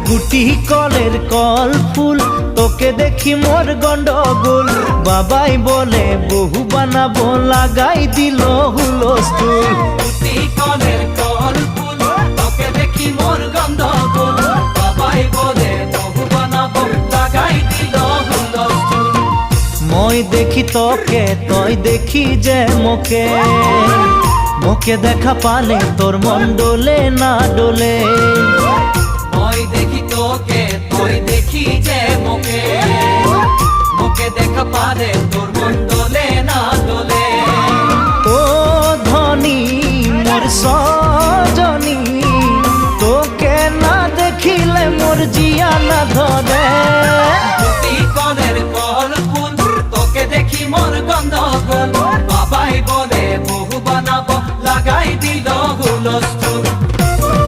গুটি কলের কল ফুল তোকে দেখি মোর গন্ডগোল বাবাই বলে বহু বানাবো লাগাই দিল হুলস্থুল গুটি কলের কল ফুল তোকে দেখি মোর গন্ডগোল বাবাই বলে বহু বানাবো লাগাই দিল হুলস্থুল মই দেখি তোকে তই দেখি যে মোকে মোকে দেখা পালে তোর মন ডোলে না ডোলে মই দেখি তোকে তুই দেখি যে মোকে মোকে দেখা পারে তোর মন দোলে না দোলে ও ধনী মোর সজনী তোকে না দেখিলে মোর জিয়া না ধরে গুটি কলের কল ফুল তোকে দেখি মোর গন্ডগোল বাবাই বলে বহু বানাবো লাগাই দিল হুলস্থুল